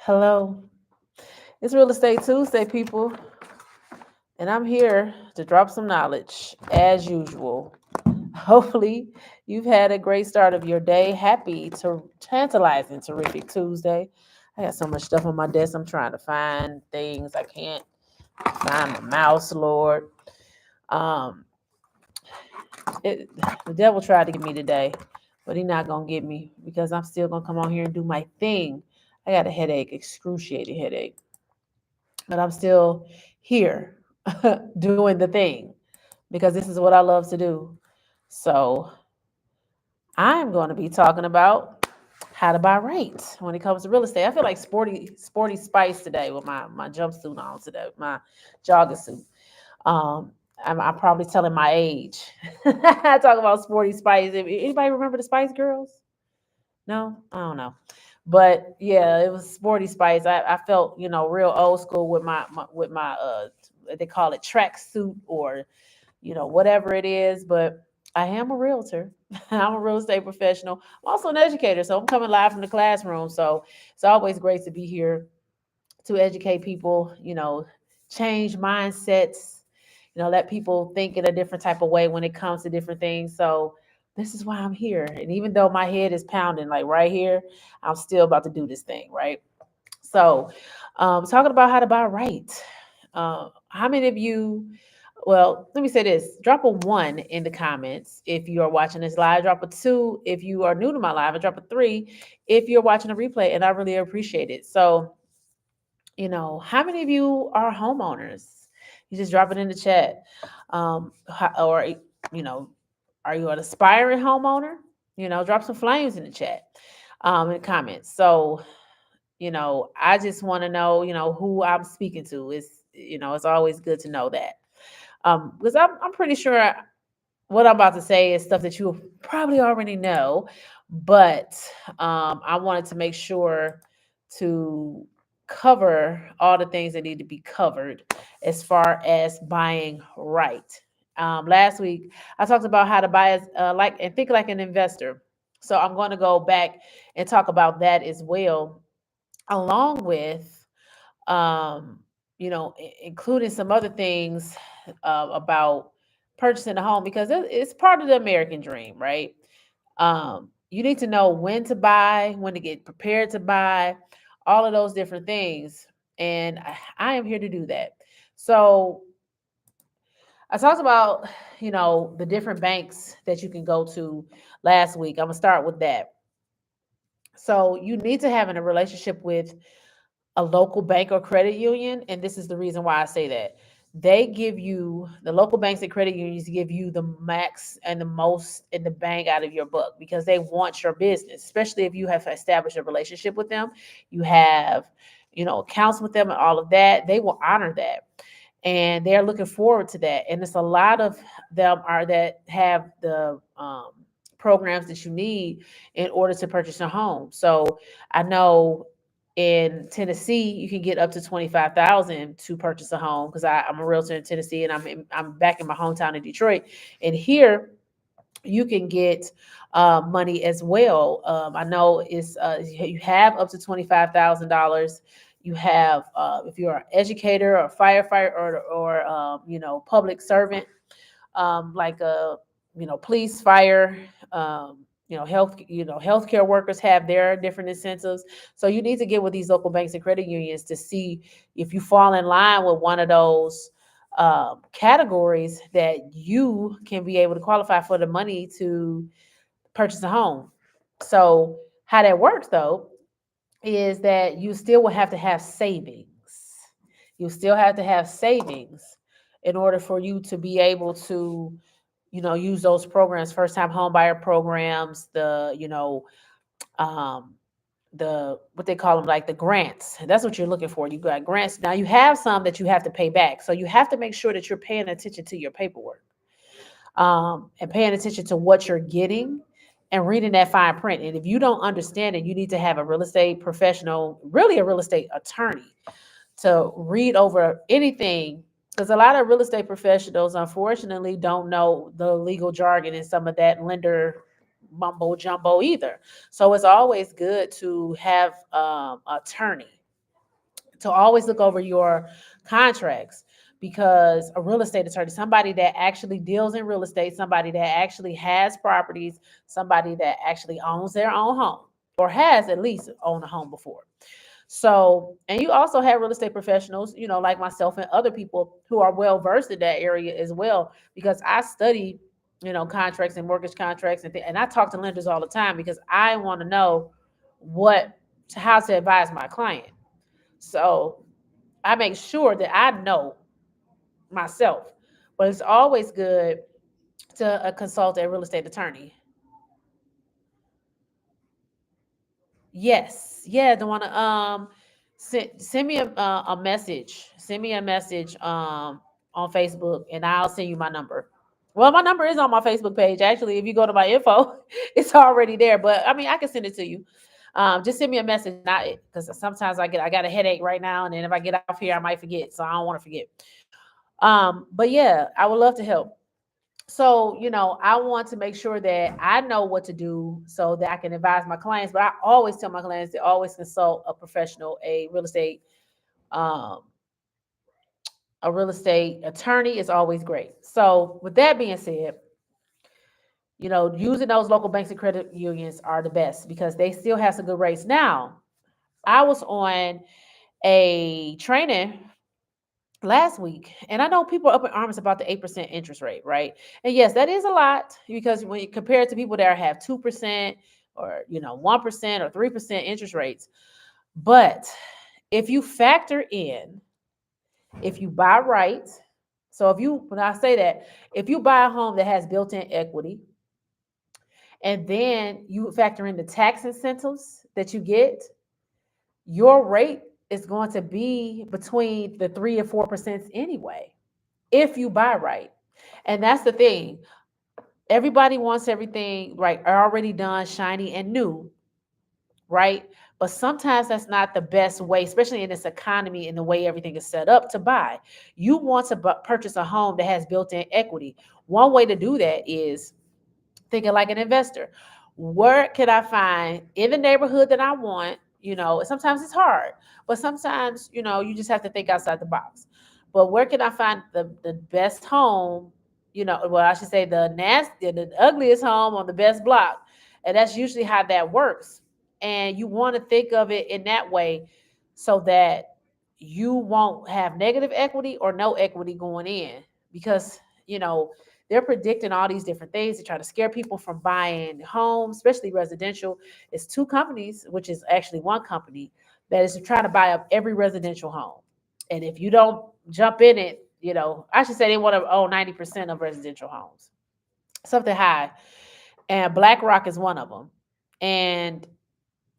Hello, it's Real Estate Tuesday, people, and I'm here to drop some knowledge as usual. Hopefully, you've had a great start of your day. Happy to tantalizing, terrific Tuesday. I got so much stuff on my desk. I'm trying to find things. I can't find my mouse, Lord. Um, the devil tried to get me today, but he's not gonna get me because I'm still gonna come on here and do my thing. I got a headache, excruciating headache, but I'm still here doing the thing because this is what I love to do. So I'm going to be talking about how to buy right when it comes to real estate. I feel like sporty spice today with my jumpsuit on today, my jogging suit. Um, I'm probably telling my age. I talk about sporty spice. Anybody remember the Spice Girls? No, I don't know. But yeah, it was sporty spice. I felt, real old school with my they call it track suit or, whatever it is. But I am a realtor. I'm a real estate professional. I'm also an educator. So I'm coming live from the classroom. So it's always great to be here to educate people, change mindsets, let people think in a different type of way when it comes to different things. So this is why I'm here. And even though my head is pounding like right here, I'm still about to do this thing, right? So talking about how to buy right. How many of you, well, let me say this. Drop a one in the comments if you are watching this live. Drop a two if you are new to my live, and drop a three if you're watching a replay. And I really appreciate it. So how many of you are homeowners? You just drop it in the chat. Or, you know, are you an aspiring homeowner? Drop some flames in the chat, in the comments. So, I just want to know, who I'm speaking to. It's always good to know that. Because I'm pretty sure what I'm about to say is stuff that you probably already know, but I wanted to make sure to cover all the things that need to be covered as far as buying right. Last week, I talked about how to buy as like and think like an investor. So I'm going to go back and talk about that as well, along with um, including some other things about purchasing a home because it's part of the American dream, right? You need to know when to buy, when to get prepared to buy, all of those different things. And I am here to do that. So I talked about, the different banks that you can go to last week. I'm going to start with that. So you need to have a relationship with a local bank or credit union. And this is the reason why I say that. They give you, the local banks and credit unions give you the max and the most in the bank out of your book because they want your business, especially if you have established a relationship with them. You have, accounts with them and all of that. They will honor that. And they're looking forward to that. And it's a lot of them are that have the programs that you need in order to purchase a home. So I know in Tennessee, you can get up to 25,000 to purchase a home because I'm a realtor in Tennessee and I'm back in my hometown in Detroit. And here, you can get money as well. I know it's you have up to $25,000. You have if you're an educator or firefighter or public servant, like a police, fire, healthcare workers have their different incentives. So you need to get with these local banks and credit unions to see if you fall in line with one of those categories that you can be able to qualify for the money to purchase a home. So how that works though is that you still will have to have savings. You still have to have savings in order for you to be able to use those programs, first time home buyer programs, um, the what they call them, like the grants. That's what you're looking for. You got grants. Now you have some that you have to pay back. So you have to make sure that you're paying attention to your paperwork, and paying attention to what you're getting and reading that fine print. And if you don't understand it, you need to have a real estate professional, really a real estate attorney, to read over anything because a lot of real estate professionals unfortunately don't know the legal jargon and some of that lender mumbo jumbo either. So it's always good to have attorney. So always look over your contracts, because a real estate attorney, somebody that actually deals in real estate, somebody that actually has properties, somebody that actually owns their own home or has at least owned a home before. So, and you also have real estate professionals, like myself and other people who are well versed in that area as well, because I study, contracts and mortgage contracts and I talk to lenders all the time because I want to know what how to advise my client. So I make sure that I know myself, but it's always good to consult a real estate attorney. Yes, yeah, the one send me a message. Send me a message on Facebook, and I'll send you my number. Well, my number is on my Facebook page. Actually, if you go to my info, it's already there. But I mean, I can send it to you. Just send me a message, not because sometimes I got a headache right now, and then if I get off here, I might forget. So I don't want to forget. But yeah, I would love to help. So, I want to make sure that I know what to do so that I can advise my clients. But I always tell my clients to always consult a professional, um, a real estate attorney is always great. So, with that being said, using those local banks and credit unions are the best because they still have some good rates. Now, I was on a training last week, and I know people are up in arms about the 8% interest rate, right? And yes, that is a lot because when you compare it to people that have 2% or 1% or 3% interest rates. But if you factor in, if you buy right, so when I say that, if you buy a home that has built-in equity, and then you factor in the tax incentives that you get, your rate is going to be between the 3 and 4% anyway, if you buy right. And that's the thing. Everybody wants everything right, already done, shiny and new, right? But sometimes that's not the best way, especially in this economy and the way everything is set up to buy. You want to purchase a home that has built-in equity. One way to do that is thinking like an investor. Where can I find in the neighborhood that I want? Sometimes it's hard, but sometimes, you just have to think outside the box. But where can I find the best home? Well, I should say the ugliest home on the best block. And that's usually how that works. And you want to think of it in that way so that you won't have negative equity or no equity going in because, you know, they're predicting all these different things to try to scare people from buying homes, especially residential. It's two companies, which is actually one company, that is trying to buy up every residential home. And if you don't jump in it, I should say they want to own 90% of residential homes, something high. And BlackRock is one of them. And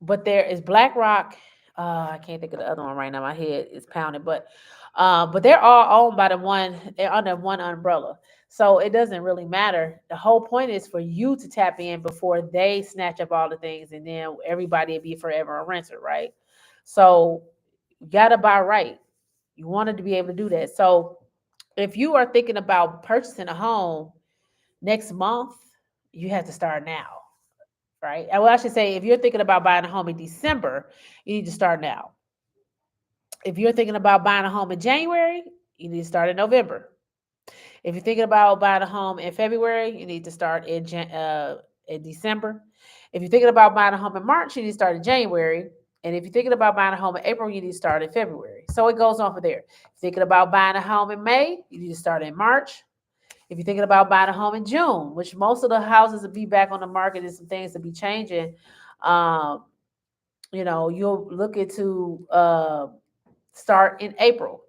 but there is BlackRock. I can't think of the other one right now. My head is pounding, but they're all owned by the one. They're under one umbrella, so it doesn't really matter. The whole point is for you to tap in before they snatch up all the things, and then everybody will be forever a renter, right? So you gotta buy right. You wanted to be able to do that. So if you are thinking about purchasing a home next month, you have to start now, right? Well, I should say, if you're thinking about buying a home in December, you need to start now. If you're thinking about buying a home in January, you need to start in November. If you're thinking about buying a home in February, you need to start in December. If you're thinking about buying a home in March, you need to start in January. And if you're thinking about buying a home in April, you need to start in February. So it goes on from there. If you're thinking about buying a home in May, you need to start in March. If you're thinking about buying a home in June, which most of the houses will be back on the market and some things will be changing, um, you'll look into start in April.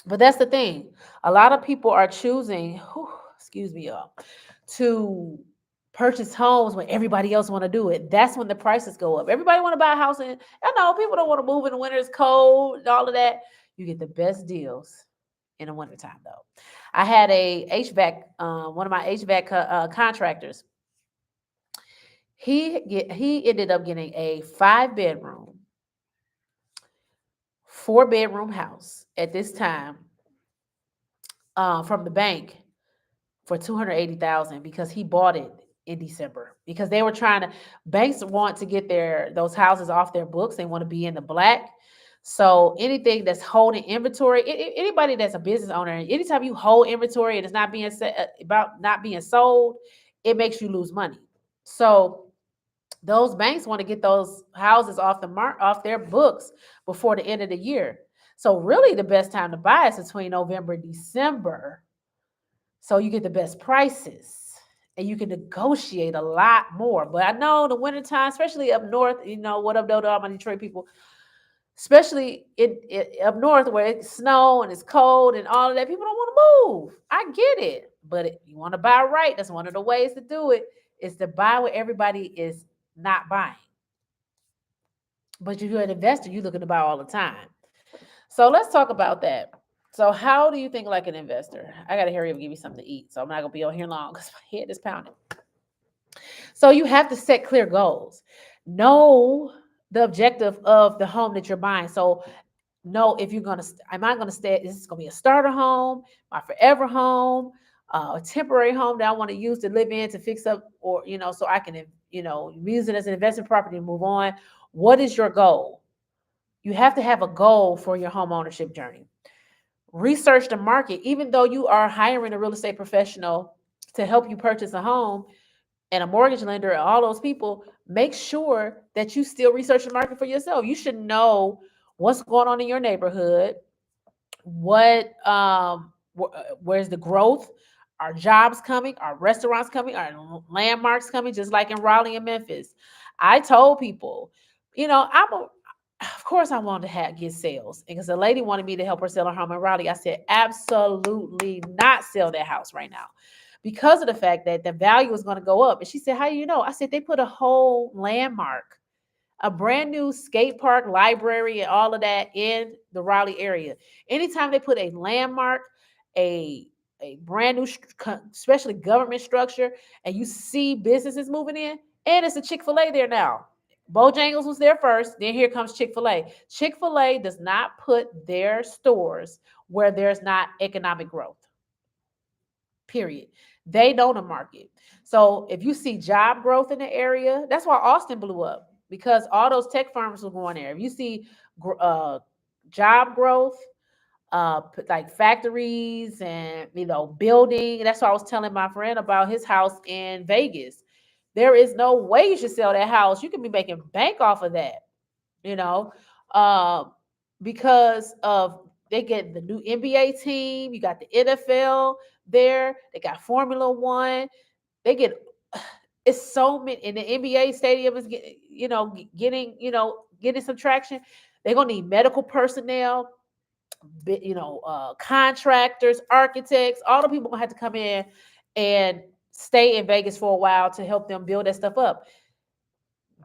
But that's the thing. A lot of people are choosing, excuse me, y'all, to purchase homes when everybody else want to do it. That's when the prices go up. Everybody want to buy a house, and I know people don't want to move in the winter. It's cold and all of that. You get the best deals in the wintertime, though. I had a HVAC, one of my HVAC contractors. He ended up getting a 5-bedroom, 4-bedroom house at this time from the bank for 280,000 because he bought it in December because they were trying to banks want to get those houses off their books. They want to be in the black. So anything that's holding inventory, anybody that's a business owner, anytime you hold inventory and it's not being about not being sold, it makes you lose money. So those banks want to get those houses off off their books before the end of the year. So really the best time to buy is between November and December. So you get the best prices and you can negotiate a lot more. But I know the wintertime, especially up north, what up, though, to all my Detroit people, especially up north where it's snow and it's cold and all of that, people don't want to move. I get it. But you want to buy right. That's one of the ways to do it, is to buy where everybody is not buying. But if you're an investor, you're looking to buy all the time. So let's talk about that. So how do you think like an investor? I got to hurry up and give you something to eat. So I'm not going to be on here long because my head is pounding. So you have to set clear goals. Know the objective of the home that you're buying. So know if you're going to, am I going to stay, is this going to be a starter home, my forever home, a temporary home that I want to use to live in, to fix up, or, so I can, use it as an investment property and move on. What is your goal? You have to have a goal for your home ownership journey. Research the market. Even though you are hiring a real estate professional to help you purchase a home, and a mortgage lender and all those people, make sure that you still research the market for yourself. You should know what's going on in your neighborhood, where's the growth, are jobs coming, are restaurants coming, are landmarks coming, just like in Raleigh and Memphis. I told people, of course I wanted to get sales, because a lady wanted me to help her sell her home in Raleigh. I said, absolutely not sell that house right now, because of the fact that the value is going to go up. And she said, how do you know? I said, they put a whole landmark, a brand new skate park, library, and all of that in the Raleigh area. Anytime they put a landmark, a brand new, especially government structure, and you see businesses moving in, and it's a Chick-fil-A there now. Bojangles was there first, then here comes Chick-fil-A. Chick-fil-A does not put their stores where there's not economic growth. Period. They know the market. So if you see job growth in the area, that's why Austin blew up, because all those tech firms were going there. If you see job growth, like factories and building, that's what I was telling my friend about his house in Vegas. There is no way you should sell that house. You can be making bank off of that, uh, because of they get the new NBA team. You got the NFL there. They got Formula One. They get it's so many, and the NBA stadium is getting some traction. They're gonna need medical personnel, contractors, architects. All the people gonna have to come in and stay in Vegas for a while to help them build that stuff up.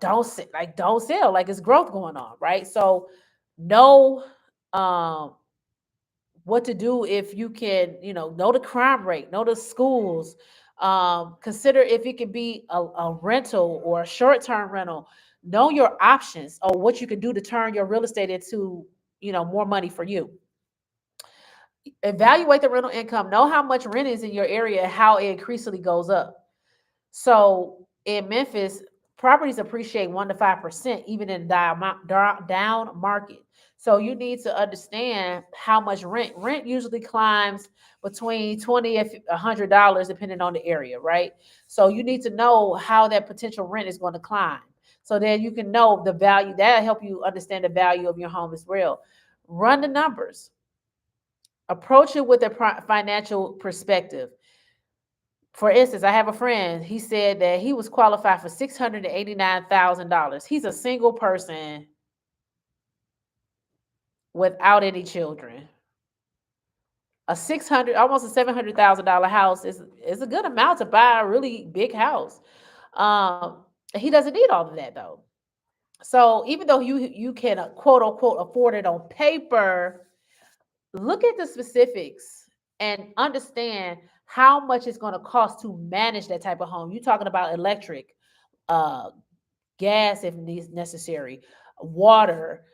Don't sell like it's growth going on, right? So know what to do. If you can, know the crime rate, know the schools, consider if it could be a rental or a short-term rental. Know your options, or what you can do to turn your real estate into more money for you. Evaluate the rental income. Know how much rent is in your area and how it increasingly goes up. So in Memphis, properties appreciate 1% to 5%, even in down market. So you need to understand how much rent. Rent usually climbs between $20 and $100, depending on the area, right? So you need to know how that potential rent is going to climb. So then you can know the value. That'll help you understand the value of your home as well. Run the numbers. Approach it with a financial perspective. For instance, I have a friend. He said that he was qualified for $689,000. He's a single person without any children. Almost a $700,000 house is a good amount to buy a really big house. He doesn't need all of that though. So even though you can quote unquote afford it on paper, look at the specifics and understand how much it's going to cost to manage that type of home. You're talking about electric, uh, gas if necessary, water,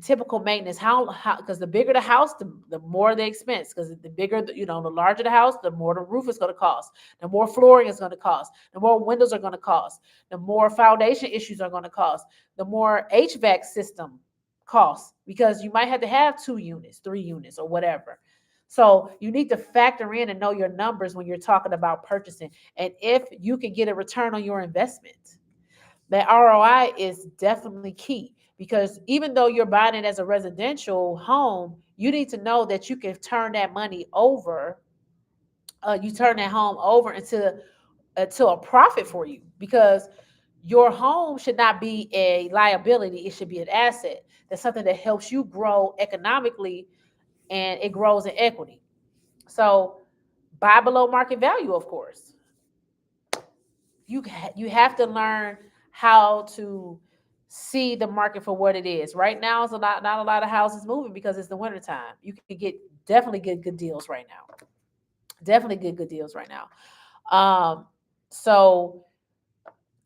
typical maintenance. How because the bigger the house, the more the expense. Because the bigger, the larger the house, the more the roof is going to cost, the more flooring is going to cost, the more windows are going to cost, the more foundation issues are going to cost, the more HVAC system costs because you might have to have 2 units, 3 units, or whatever. So you need to factor in and know your numbers when you're talking about purchasing, and if you can get a return on your investment. That ROI is definitely key, because even though you're buying it as a residential home, you need to know that you can turn that money over. You turn that home over into a profit for you, because your home should not be a liability. It should be an asset. That's something that helps you grow economically, and it grows in equity. So buy below market value, of course. You have to learn how to see the market for what it is. Right now, it's not a lot of houses moving because it's the wintertime. You can get definitely get good deals right now. Definitely get good deals right now. So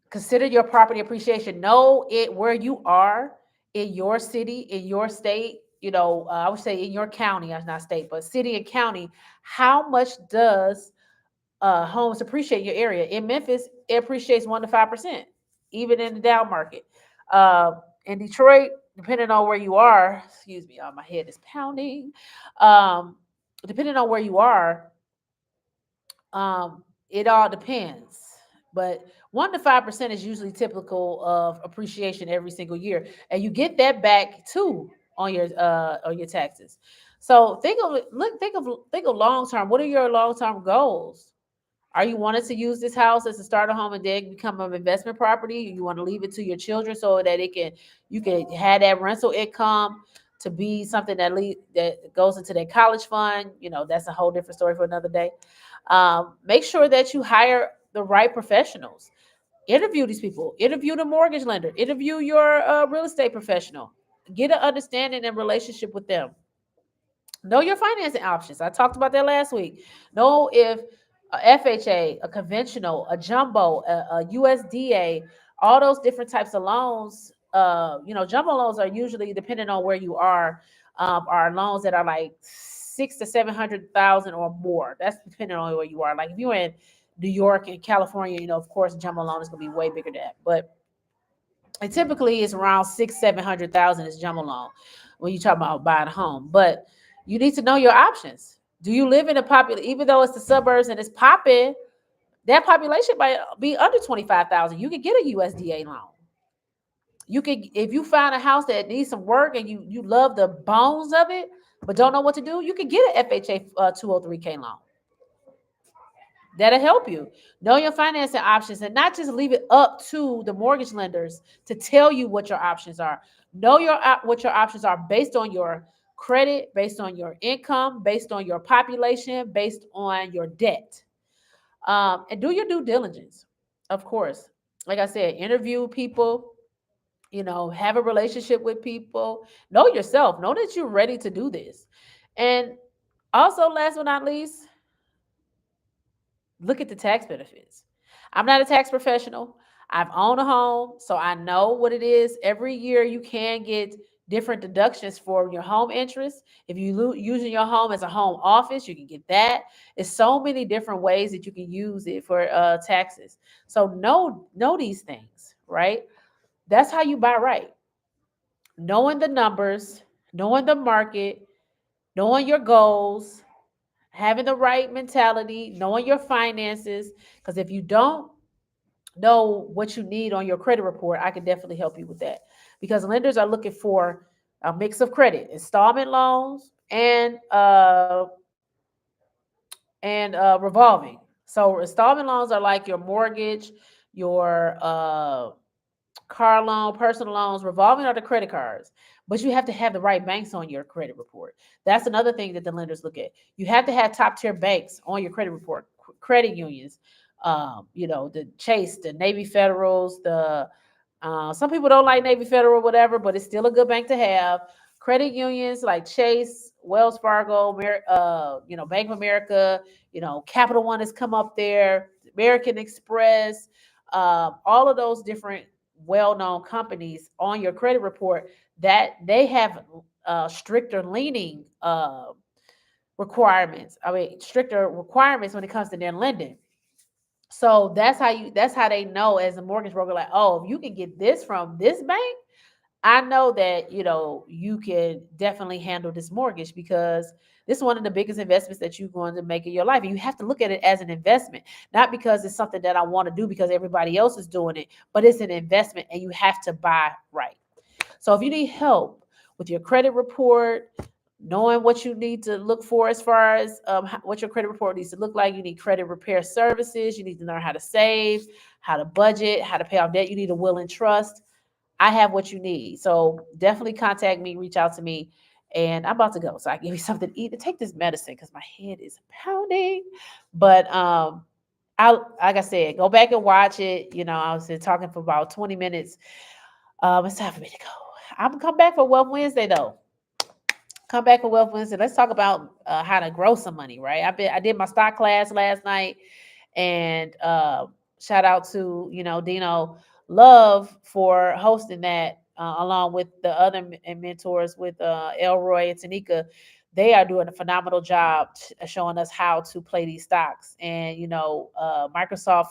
consider your property appreciation. Know it where you are in your city, in your state. I would say in your county, not state, but city and county. How much does homes appreciate your area? In Memphis, it appreciates 1 to 5%, even in the down market. In Detroit, depending on where you are, excuse me, my head is pounding. Um, Depending on where you are, it all depends. But 1 to 5% is usually typical of appreciation every single year, and you get that back too on your taxes. So think of long term. What are your long term goals? Are you wanting to use this house as a starter home and then become an investment property? You want to leave it to your children so that you can have that rental income to be something that goes into their college fund. That's a whole different story for another day. Make sure that you hire the right professionals. Interview these people. Interview the mortgage lender. Interview your real estate professional. Get an understanding and relationship with them. Know your financing options. I talked about that last week. Know if a FHA, a conventional, a jumbo, a USDA, all those different types of loans. Jumbo loans are usually, depending on where you are loans that are like 600,000 to 700,000 or more. That's depending on where you are. Like if you're in New York and California, of course, jumbo loan is going to be way bigger than that. But it typically is around 700,000 is jumbo loan when you talk about buying a home. But you need to know your options. Do you live in a popular, even though it's the suburbs and it's popping, that population might be under 25,000. You can get a USDA loan. You can, if you find a house that needs some work and you love the bones of it, but don't know what to do, you can get an FHA 203K loan. That'll help you know your financing options and not just leave it up to the mortgage lenders to tell you what your options are. Know what your options are based on your credit, based on your income, based on your population, based on your debt. And do your due diligence, of course. Like I said, interview people, have a relationship with people. Know yourself. Know that you're ready to do this. And also, last but not least, look at the tax benefits. I'm not a tax professional. I've owned a home, so I know what it is. Every year you can get different deductions for your home interest. If you using your home as a home office, you can get that. It's so many different ways that you can use it for taxes. So know these things, right? That's how you buy right. Knowing the numbers, knowing the market, knowing your goals, having the right mentality, knowing your finances. Because if you don't know what you need on your credit report, I can definitely help you with that. Because lenders are looking for a mix of credit, installment loans, and revolving. So installment loans are like your mortgage, your car loan, personal loans. Revolving are the credit cards. But you have to have the right banks on your credit report. That's another thing that the lenders look at. You have to have top tier banks on your credit report, credit unions. The Chase, the Navy Federals, the some people don't like Navy Federal, whatever, but it's still a good bank to have. Credit unions like Chase, Wells Fargo, Bank of America, Capital One has come up there, American Express, all of those different well-known companies on your credit report, that they have stricter leaning requirements. I mean, stricter requirements when it comes to their lending. So that's how they know as a mortgage broker, like, oh, if you can get this from this bank, I know that, you can definitely handle this mortgage because this is one of the biggest investments that you're going to make in your life. And you have to look at it as an investment, not because it's something that I want to do because everybody else is doing it, but it's an investment and you have to buy right. So if you need help with your credit report, knowing what you need to look for as far as what your credit report needs to look like, you need credit repair services, you need to learn how to save, how to budget, how to pay off debt, you need a will and trust. I have what you need. So definitely contact me, reach out to me. And I'm about to go. So I give you something to eat and take this medicine because my head is pounding. But I like I said, go back and watch it. I was talking for about 20 minutes. It's time for me to go. I'm gonna come back for Wealth Wednesday though. Come back for Wealth Wednesday. Let's talk about how to grow some money, right? I did my stock class last night, and shout out to Dino Love for hosting that, along with the other mentors with Elroy and Tanika. They are doing a phenomenal job showing us how to play these stocks, and Microsoft.